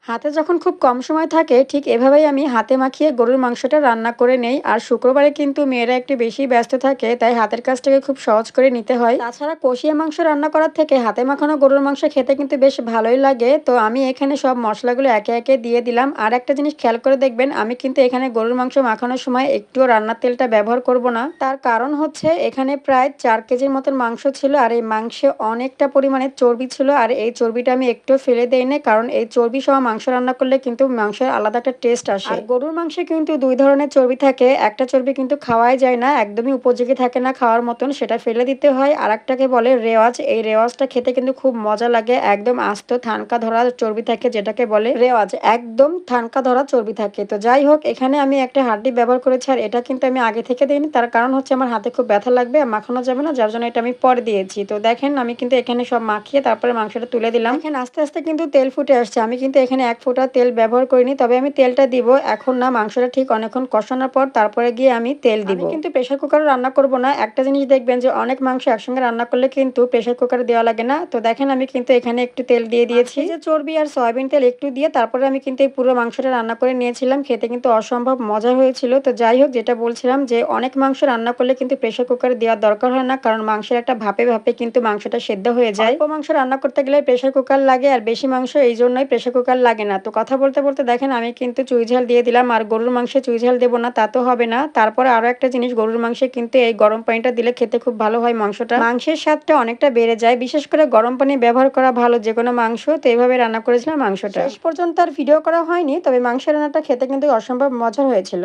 হাতে যখন খুব কম সময় থাকে ঠিক এভাবেই আমি হাতে মাখিয়ে গরুর মাংসটা রান্না করে নেই। আর শুক্রবারে কিন্তু মেয়েরা একটু বেশি ব্যস্ত থাকে, তাই হাতের কাজটাকে খুব সহজ করে নিতে হয়। তাছাড়া কষিয়ে মাংস রান্না করার থেকে হাতে মাখানো গরুর মাংস খেতে কিন্তু বেশ ভালোই লাগে। তো আমি এখানে সব মশলাগুলো একে একে দিয়ে দিলাম। আর একটা জিনিস খেয়াল করে দেখবেন, আমি কিন্তু এখানে গরুর মাংস মাখানোর সময় একটুও রান্নার তেলটা ব্যবহার করব না। তার কারণ হচ্ছে এখানে প্রায় 4 কেজির মতন মাংস ছিল, আর এই মাংসে অনেকটা পরিমাণে চর্বি ছিল। আর এই চর্বিটা আমি একটু ফেলে দেই না, কারণ এই চর্বি সহ মাংস রান্না করলে কিন্তু মাংসের আলাদা একটা টেস্ট আসে। আর গরুর মাংসে কিন্তু দুই ধরনের চর্বি থাকে, একটা চর্বি কিন্তু খাওয়াই যায় না, একদমই উপযোগী থাকে না খাওয়ার মতন, সেটা ফেলে দিতে হয়। আর একটাকে বলে রেওয়াজ। এই রেওয়াজটা খেতে কিন্তু খুব মজা লাগে, একদম আস্ত থানকা ধরা চর্বি থাকে, যেটাকে বলে রেওয়াজ, একদম থানকা ধরা চর্বি থাকে। তো যাই হোক, এখানে আমি একটা হাড্ডি ব্যবহার করেছি, আর এটা কিন্তু আমি আগে থেকে দিইনি, তার কারণ হচ্ছে আমার হাতে খুব ব্যথা লাগবে আর মাখানো যাবে না, যার জন্য এটা আমি পরে দিয়েছি। তো দেখেন, আমি কিন্তু এখানে সব মাখিয়ে তারপরে মাংসটা তুলে দিলাম। দেখেন আস্তে আস্তে কিন্তু তেল ফুটে আসছে। আমি কিন্তু এখানে 1 ফোঁটা তেল ব্যবহার করিনি, তবে আমি তেলটা দিব এখন না, মাংসটা ঠিক অনেকক্ষণ কষানোর পর তারপরে গিয়ে আমি তেল দিব। আমি কিন্তু প্রেসার কুকারে রান্না করব না। একটা জিনিস দেখবেন যে অনেক মাংস একসঙ্গে রান্না করলে কিন্তু প্রেসার কুকারে দেওয়া লাগে না। তো দেখেন, আমি কিন্তু এখানে একটু তেল দিয়ে দিয়েছি, যে চর্বি আর সয়াবিন তেল একটু দিয়ে তারপরে আমি কিন্তু এই পুরো মাংসটা রান্না করে নিয়েছিলাম। খেতে কিন্তু অসম্ভব মজা হয়েছিল। তো যাই হোক, যেটা বলছিলাম যে অনেক মাংস রান্না করলে কিন্তু প্রেসার কুকারে দেওয়ার দরকার হয় না, কারণ মাংসের একটা ভাপে ভাপে কিন্তু মাংসটা সেদ্ধ হয়ে যায়। অল্প মাংস রান্না করতে গেলে প্রেসার কুকার লাগে, আর বেশি মাংস এই জন্যই প্রেসার কুকার লাগে না। তো কথা বলতে বলতে দেখেন, আমি কিন্তু চুই ঝাল দিয়ে দিলাম। আর গরুর মাংসে চুই ঝাল দেবো না তা তো হবে না। তারপরে আরো একটা জিনিস, গরুর মাংসে কিন্তু এই গরম পানিটা দিলে খেতে খুব ভালো হয়, মাংসটা মাংসের স্বাদটা অনেকটা বেড়ে যায়। বিশেষ করে গরম পানি ব্যবহার করা ভালো যে কোনো মাংস। তো এইভাবে রান্না করেছিলাম মাংসটা। শেষ পর্যন্ত আর ভিডিও করা হয়নি, তবে মাংসের রান্নাটা খেতে কিন্তু অসম্ভব মজার হয়েছিল।